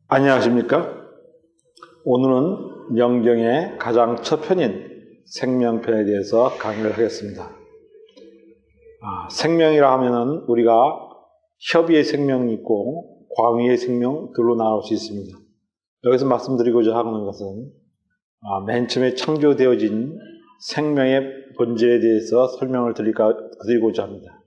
안녕하십니까? 오늘은 명경의 가장 첫 편인 생명편에 대해서 강의를 하겠습니다. 생명이라 하면은 우리가 협의의 생명이 있고 광의의 생명 둘로 나눌 수 있습니다. 여기서 말씀드리고자 하는 것은 맨 처음에 창조되어진 생명의 본질에 대해서 설명을 드리고자 합니다.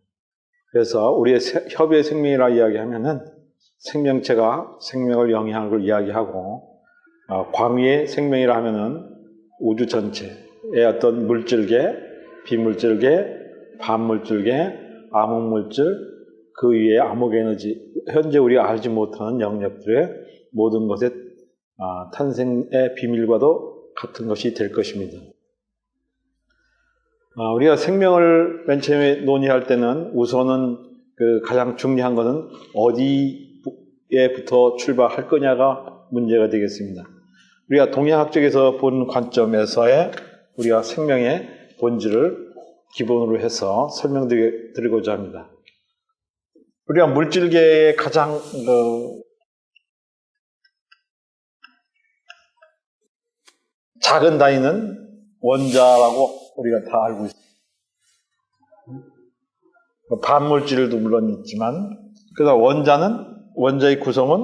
그래서 우리의 협의의 생명이라 이야기하면은 생명체가 생명을 영위하는 걸 이야기하고, 광의의 생명이라 하면은 우주 전체의 어떤 물질계, 비물질계, 반물질계, 암흑물질, 그 위에 암흑에너지, 현재 우리가 알지 못하는 영역들의 모든 것의 탄생의 비밀과도 같은 것이 될 것입니다. 우리가 생명을 맨 처음에 논의할 때는 우선은 가장 중요한 것은 어디에부터 출발할 거냐가 문제가 되겠습니다. 우리가 동양학적에서 본 관점에서의 우리가 생명의 본질을 기본으로 해서 설명드리고자 합니다. 우리가 물질계의 가장 작은 단위는 원자라고 우리가 다 알고 있습니다. 반물질도 물론 있지만, 그래서 원자의 구성은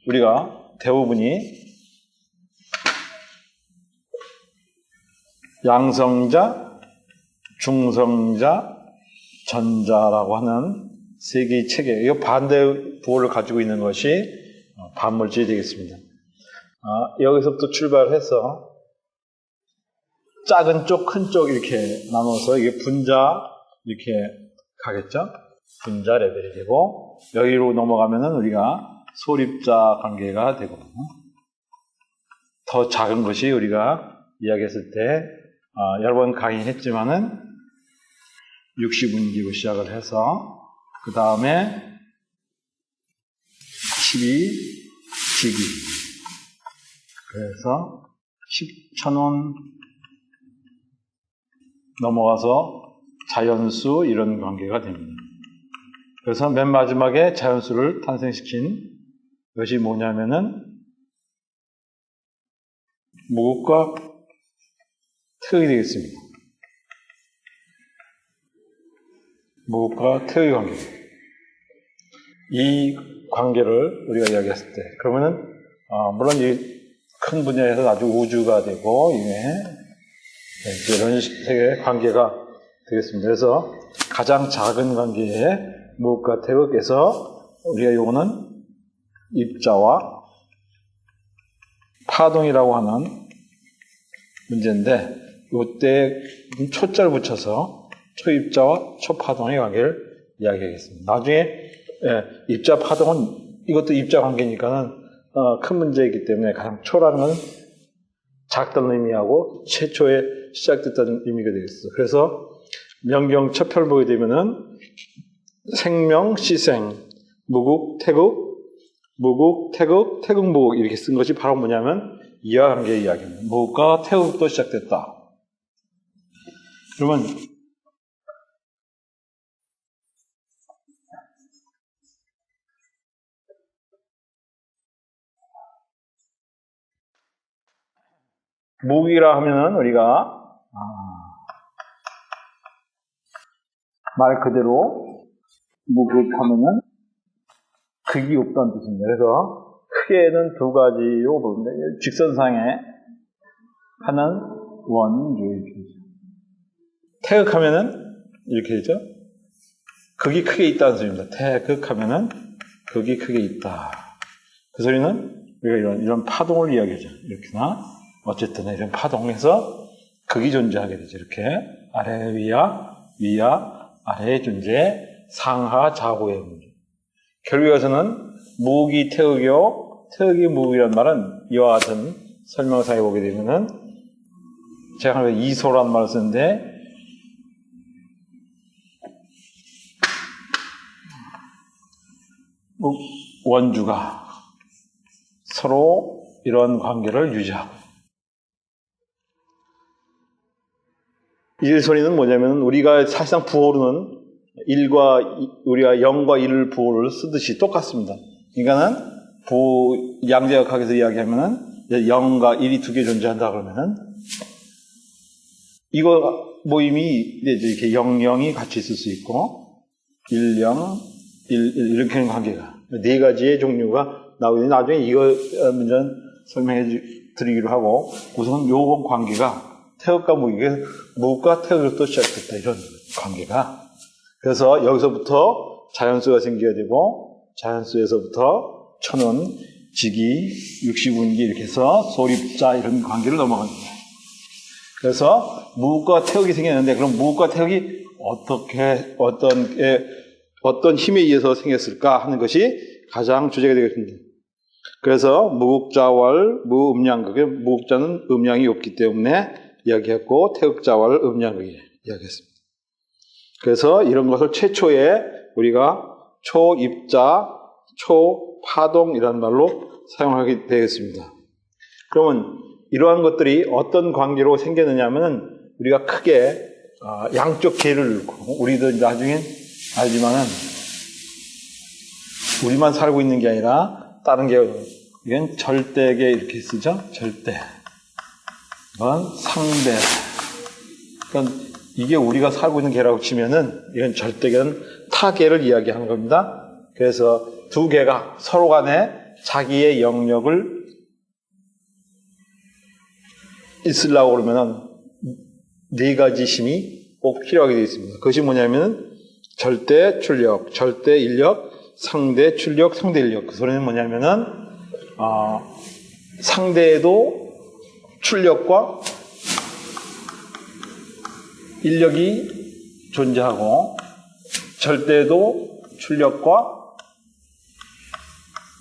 우리가 대부분이 양성자, 중성자, 전자라고 하는 세 개의 체계, 이 반대 부호를 가지고 있는 것이 반물질이 되겠습니다. 여기서부터 출발해서 작은 쪽, 큰 쪽 이렇게 나눠서 이게 분자 이렇게 가겠죠? 분자 레벨이 되고, 여기로 넘어가면은 우리가 소립자 관계가 되고, 더 작은 것이 우리가 이야기했을 때, 여러 번 강의했지만은 60분기로 시작을 해서, 그 다음에 12지기. 그래서 10천원 넘어가서 자연수 이런 관계가 됩니다. 그래서 맨 마지막에 자연수를 탄생시킨 것이 뭐냐면은 무극과 태극이 되겠습니다. 무극과 태극의 관계. 이 관계를 우리가 이야기했을 때, 그러면은 물론 이 큰 분야에서 아주 우주가 되고 이런 세계의 관계가 되겠습니다. 그래서 가장 작은 관계의 무극과 태극에서 우리가 요거는 입자와 파동이라고 하는 문제인데, 이때 초자를 붙여서 초입자와 초파동의 관계를 이야기하겠습니다. 나중에 입자 파동은 이것도 입자 관계니까는 큰 문제이기 때문에 가장 초라는 건 작다는 의미하고 최초에 시작됐다는 의미가 되겠습니다. 그래서 명경 첫 편을 보게 되면은 생명, 시생, 무극, 태극, 무극, 태극, 태극, 무극 이렇게 쓴 것이 바로 뭐냐면 이와 관계의 이야기입니다. 무극과 태극도 시작됐다. 그러면 무극이라 하면은 우리가 말 그대로 무극하면은 극이 없다는 뜻입니다. 그래서 크게는 두 가지로 보는데, 직선상에 하는 원주의. 태극하면은 이렇게 되죠. 극이 크게 있다는 소리입니다. 태극하면은 극이 크게 있다. 그 소리는 우리가 이런 파동을 이야기하죠. 이렇게나 어쨌든 이런 파동에서 극이 존재하게 되죠. 이렇게 아래 위야 아래의 존재, 상하 좌우의 문제. 결국에서는 무극이 태극이요, 태극이 무극이란 말은 이와 같은 설명상에 보게 되면은, 제가 이소란 말을 쓰는데, 원주가 서로 이런 관계를 유지하고, 이 소리는 뭐냐면 우리가 사실상 부호로는 우리가 0과 1 부호를 쓰듯이 똑같습니다. 그러니까는 양자역학에서 이야기하면은 0과 1이 두 개 존재한다 그러면은 이거 모임이 이렇게 0, 0이 같이 있을 수 있고 1, 0, 1, 1 이렇게 하는 관계가 네 가지의 종류가 나오는데 나중에 이거 문제는 설명해 드리기로 하고 우선 요번 관계가 태극과 무극과 태극으로부터 시작됐다 이런 관계가 그래서 여기서부터 자연수가 생겨야 되고 자연수에서부터 천원, 직이, 육시분기 이렇게 해서 소립자 이런 관계로 넘어갑니다. 그래서 무극과 태극이 생겼는데 그럼 무극과 태극이 어떻게 어떤 힘에 의해서 생겼을까 하는 것이 가장 주제가 되겠습니다. 그래서 무극자월, 무음양극에 무극자는 음양이 없기 때문에 이야기했고 태극자월, 음양극에 이야기했습니다. 그래서 이런 것을 최초에 우리가 초입자, 초파동이라는 말로 사용하게 되겠습니다. 그러면 이러한 것들이 어떤 관계로 생겼느냐 하면은 우리가 크게 양쪽 계를 놓고 우리도 나중에 알지만은 우리만 살고 있는 게 아니라 다른 게 이건 절대계 이렇게 쓰죠. 절대. 이건 상대. 그러니까 이게 우리가 살고 있는 계라고 치면은 이건 절대계는 타계를 이야기하는 겁니다. 그래서 두 개가 서로 간에 자기의 영역을 있으려고 그러면은 네 가지 힘이 꼭 필요하게 되어 있습니다. 그것이 뭐냐면은 절대 출력, 절대 인력, 상대 출력, 상대 인력. 그 소리는 뭐냐면은 상대에도 출력과 인력이 존재하고 절대에도 출력과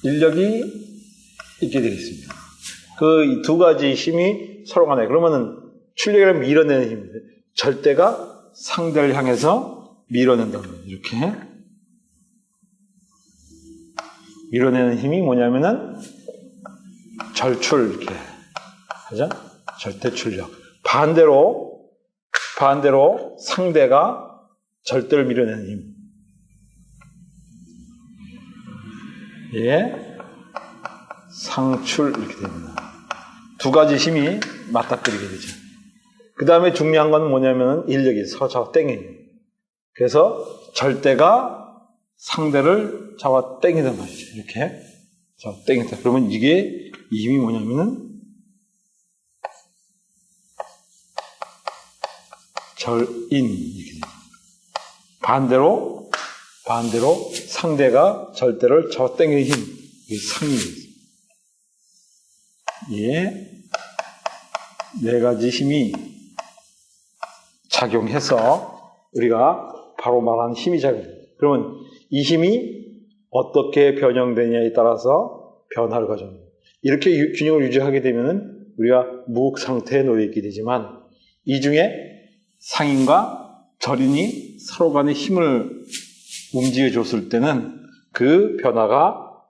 인력이 있게 되겠습니다. 그 두 가지 힘이 서로 간에 그러면은 출력이라면 밀어내는 힘인데 절대가 상대를 향해서 밀어낸다는 거예요. 이렇게 밀어내는 힘이 뭐냐면은 절출 이렇게 하죠. 절대 출력. 반대로 상대가 절대를 밀어내는 힘. 예, 상출 이렇게 됩니다. 두 가지 힘이 맞닥뜨리게 되죠. 그 다음에 중요한 건 뭐냐면 인력이 서서 땡겨요. 그래서 절대가 상대를 잡아 땡기단 말이죠. 이렇게 잡아 땡긴다. 그러면 이게 이 힘이 뭐냐면은 절인 이렇게 돼요. 반대로 상대가 절대를 잡아 당기는 힘, 이게 상입니다. 예, 네 가지 힘이 작용해서 우리가 바로 말하는 힘이 작용합니다. 그러면 이 힘이 어떻게 변형되냐에 따라서 변화를 가져옵니다. 이렇게 균형을 유지하게 되면 우리가 무극 상태에 놓여 있게 되지만 이 중에 상인과 절인이 서로 간의 힘을 움직여 줬을 때는 그 변화가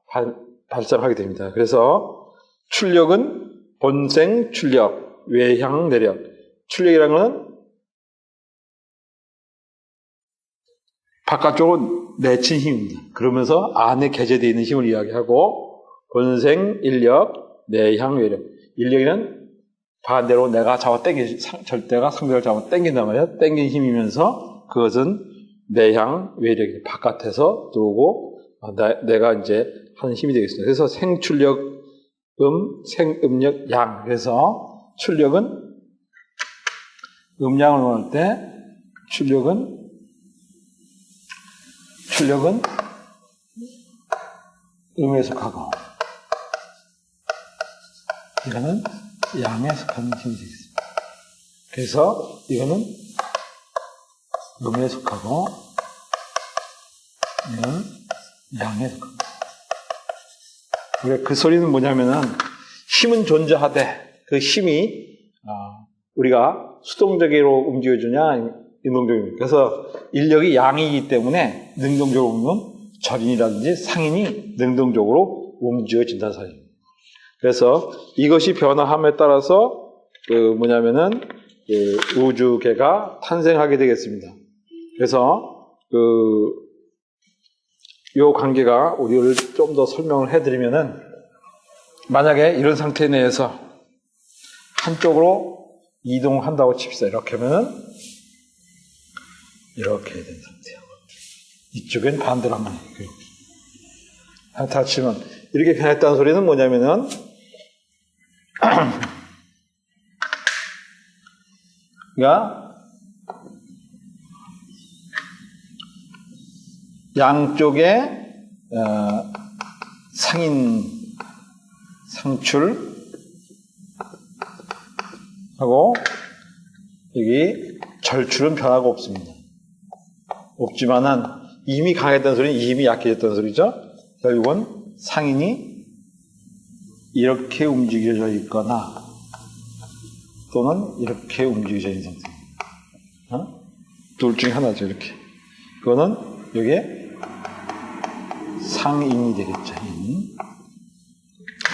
발생하게 됩니다. 그래서 출력은 본생 출력, 외향 내력. 출력이라는 건 바깥쪽으로 내친 힘입니다. 그러면서 안에 개재되어 있는 힘을 이야기하고 본생 인력, 내향 외력. 인력은 반대로 내가 잡아 절대가 상대를 잡아 당긴단 말이에요. 당긴 힘이면서 그것은 내향 외력이 바깥에서 들어오고 내가 이제 하는 힘이 되겠습니다. 그래서 생출력 생음력, 양. 그래서 출력은 음양을 넣을 때 출력은 음에 속하고 이거는 양에 속하는 힘이 되겠습니다. 그래서 이거는 음에 속하고 이거는 양에 속합니다. 그 소리는 뭐냐면은 힘은 존재하되 그 힘이 우리가 수동적으로 움직여주냐 능동적으로. 그래서 인력이 양이기 때문에 능동적으로 보면 절인이라든지 상인이 능동적으로 움직여진다는 사실입니다. 그래서 이것이 변화함에 따라서 뭐냐면은 우주계가 탄생하게 되겠습니다. 그래서 요 관계가 우리를 좀 더 설명을 해드리면은 만약에 이런 상태 내에서 한쪽으로 이동한다고 칩시다. 이렇게 하면은 이렇게 된 상태예요. 이쪽엔 반대로 한번 이렇게. 다 치면 이렇게 변했다는 소리는 뭐냐면은 그러니까 양쪽에 상인 상출하고 여기 절출은 변화가 없습니다. 없지만은 힘이 강했다는 소리는 이 힘이 약해졌다는 소리죠. 결국은 상인이 이렇게 움직여져 있거나 또는 이렇게 움직여져 있는 상태입니다. 둘 중에 하나죠. 이렇게. 그거는 여기에 상인이 되겠죠. 인.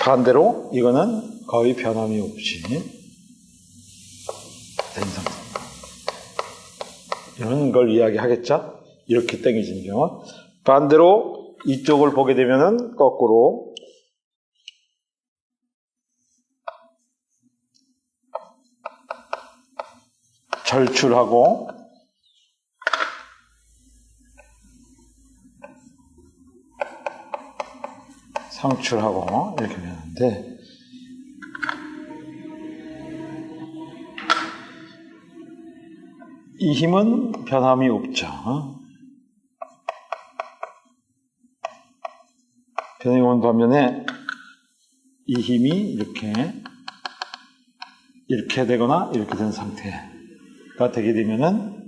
반대로 이거는 거의 변함이 없이 된 상태. 이런 걸 이야기하겠죠. 이렇게 당겨지는 경우. 반대로 이쪽을 보게 되면은 거꾸로 절출하고 상출하고 이렇게 되는데 이 힘은 변함이 없죠. 변함이 없는 반면에 이 힘이 이렇게 되거나 이렇게 된 상태가 되게 되면은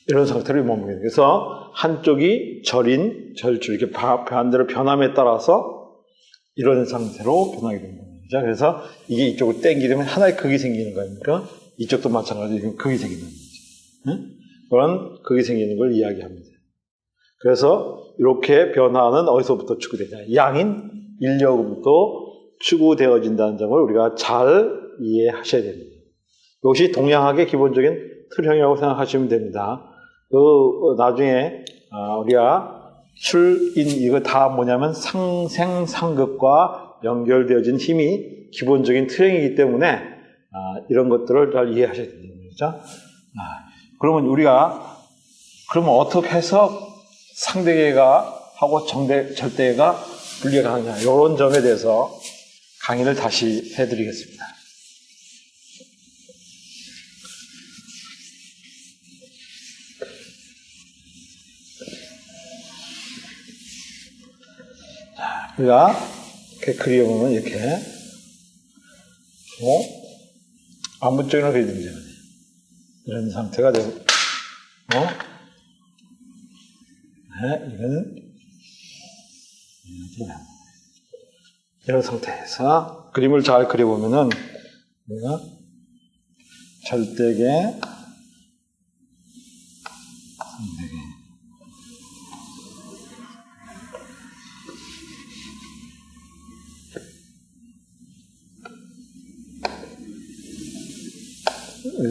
이런 상태를 머물게 돼요. 그래서 한쪽이 절인, 절출, 이렇게 반대로 변함에 따라서 이런 상태로 변하게 되는 겁니다. 그래서 이게 이쪽으로 당기려면 하나의 극이 생기는 거니까 이쪽도 마찬가지로 극이 생기는 거죠. 응? 그런 극이 생기는 걸 이야기합니다. 그래서 이렇게 변화는 어디서부터 추구되냐? 양인 인력으로부터 추구되어진다는 점을 우리가 잘 이해하셔야 됩니다. 이것이 동양학의 기본적인 틀형이라고 생각하시면 됩니다. 나중에 우리가 출인 이거 다 뭐냐면 상생상극과 연결되어진 힘이 기본적인 틀형이기 때문에 이런 것들을 잘 이해하셔야 됩니다. 그렇죠? 그러면 우리가 그러면 어떻게 해서 상대계가 하고 절대계가 분리가 가느냐 이런 점에 대해서 강의를 다시 해드리겠습니다. 우리가 이렇게 그려보면 이렇게 아무 쪽이나 그리든지 이런 상태가 되고 이거는 이런 상태에서 그림을 잘 그려보면은 우리가 절대계 상대계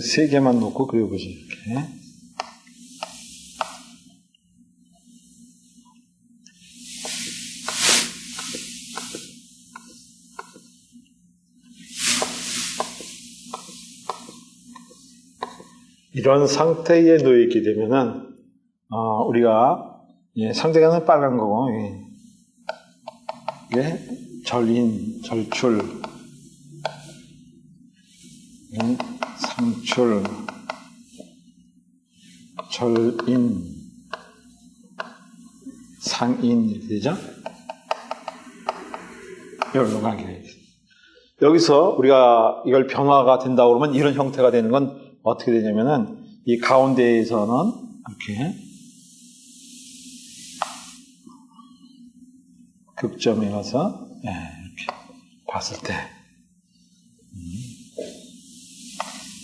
세 개만 놓고 그려보죠. 이렇게. 이런 상태에 놓여 있게 되면은 우리가 상대가는 빨간 거고 이게 절인, 절출, 상출, 절인, 상인 이렇게 되죠? 이런 관계가 있어요. 여기서 우리가 이걸 변화가 된다고 그러면 이런 형태가 되는 건 어떻게 되냐면은 이 가운데에서는 이렇게 극점에 가서 이렇게 봤을 때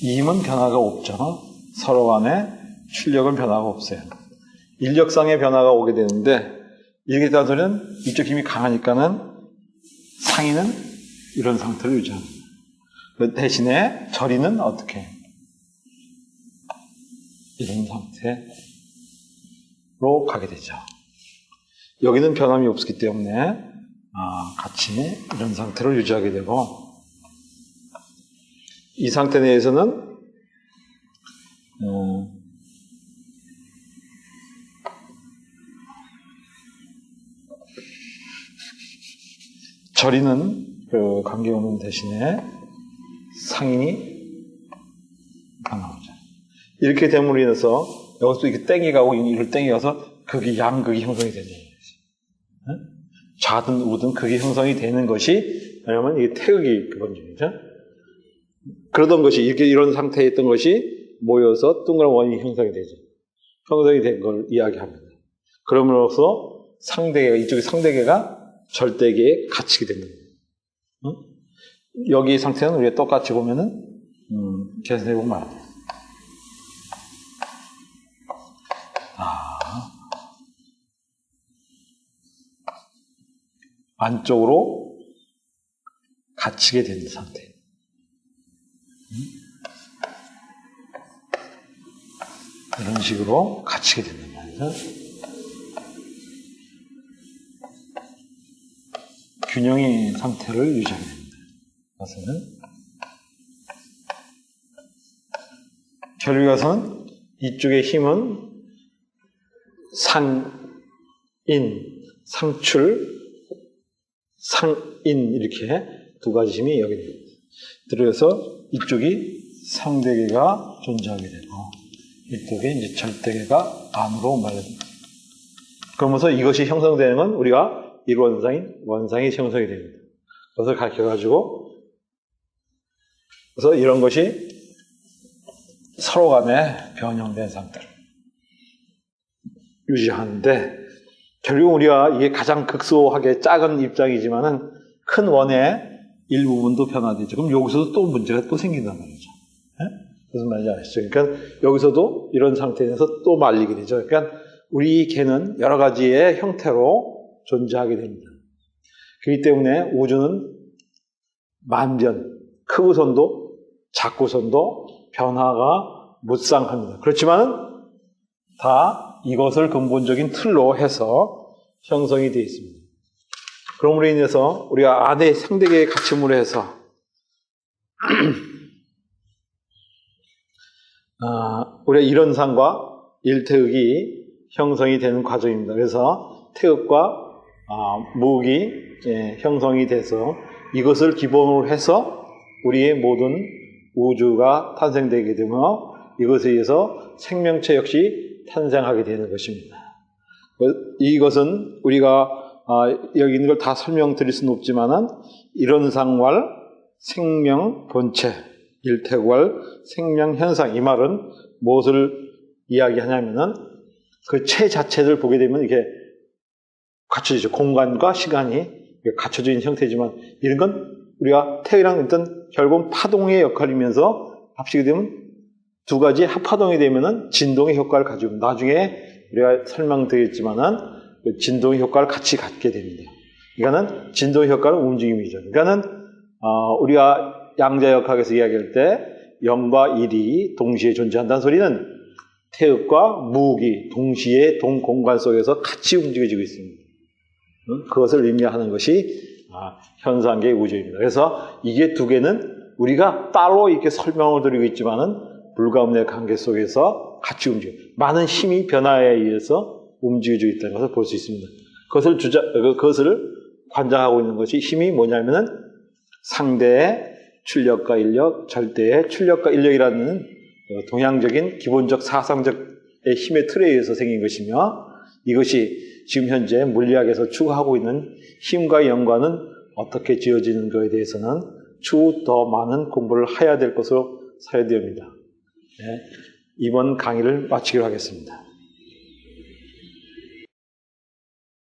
이 힘은 변화가 없죠. 서로 간에 출력은 변화가 없어요. 인력상의 변화가 오게 되는데 이렇게 된다는 소리는 이쪽 힘이 강하니까는 상인은 이런 상태를 유지합니다. 그 대신에 절이는 어떻게? 이런 상태로 가게 되죠. 여기는 변함이 없기 때문에 같이 이런 상태를 유지하게 되고, 이 상태 내에서는 절이는 그 관계없는 대신에 상인이 나오죠. 이렇게 됨으로 인해서 여기서 이렇게 땡이 가고 이걸 땡이 가서 극이 양극이 형성이 되는 거지. 좌든 우든 극이 형성이 되는 것이, 왜냐면 이게 태극이 기본적이죠. 그러던 것이 이런 상태에 있던 것이 모여서 동그란 원이 형성이 되죠. 형성이 된 걸 이야기합니다. 그럼으로써 상대계가, 이쪽에 상대계가 절대계에 갇히게 됩니다. 여기 상태는 우리가 똑같이 보면은 계산해 보면 말합니다. 안쪽으로 갇히게 되는 상태. 이런 식으로 갇히게 된단 말이죠. 균형의 상태를 유지하게 됩니다. 그것은 결국에서는 이쪽의 힘은 상인, 상출, 상인 이렇게 두 가지 힘이 여기 됩니다. 그래서 이쪽이 상대계가 존재하게 되고 이쪽에 이제 절대계가 안으로 말합니다. 그러면서 이것이 형성되는 건 우리가 원상이 형성이 됩니다. 그것을 가르쳐가지고 그래서 이런 것이 서로 간에 변형된 상태를 유지하는데 결국 우리가 이게 가장 극소하게 작은 입장이지만은 큰 원의 일부분도 변화되죠. 그럼 여기서도 또 문제가 또 생긴단 말이죠. 네? 무슨 말인지 아시죠? 그러니까 여기서도 이런 상태에서 또 말리게 되죠. 그러니까 우리 개는 여러 가지의 형태로 존재하게 됩니다. 그렇기 때문에 우주는 만변, 크고선도 작고선도 변화가 무쌍합니다. 그렇지만 다 이것을 근본적인 틀로 해서 형성이 되어 있습니다. 그러므로 인해서 우리가 안에 상대계의 갇힘으로 해서 우리가 일원상과 일태극이 형성이 되는 과정입니다. 그래서 태극과 무극이 형성이 돼서 이것을 기본으로 해서 우리의 모든 우주가 탄생되게 되며 이것에 의해서 생명체 역시 탄생하게 되는 것입니다. 이것은 우리가 여기 있는 걸 다 설명드릴 수는 없지만은 일원상왈 생명 본체, 일태괄 생명 현상, 이 말은 무엇을 이야기하냐면은 그 체 자체를 보게 되면 이게 갖춰지죠. 공간과 시간이 갖춰져 있는 형태지만 이런 건 우리가 태이랑 일단 결국은 파동의 역할이면서 합치게 되면 두 가지 합파동이 되면은 진동의 효과를 가지고 나중에 우리가 설명드리겠지만은 진동의 효과를 같이 갖게 됩니다. 그러니까는 진동의 효과는 움직임이죠. 그러니까는 우리가 양자역학에서 이야기할 때 0과 1이 동시에 존재한다는 소리는 태극과 무극이 동시에 동공간 속에서 같이 움직여지고 있습니다. 그것을 의미하는 것이 현상계의 우주입니다. 그래서 이게 두 개는 우리가 따로 이렇게 설명을 드리고 있지만은 불가분의 관계 속에서 같이 움직여요. 많은 힘이 변화에 의해서 움직여지고 있다는 것을 볼 수 있습니다. 그것을 관장하고 있는 것이 힘이 뭐냐면은 상대의 출력과 인력, 절대의 출력과 인력이라는 동양적인 기본적 사상적의 힘의 틀에 의해서 생긴 것이며 이것이 지금 현재 물리학에서 추구하고 있는 힘과 연관은 어떻게 지어지는 것에 대해서는 추후 더 많은 공부를 해야 될 것으로 사유되옵니다. 네, 이번 강의를 마치기로 하겠습니다.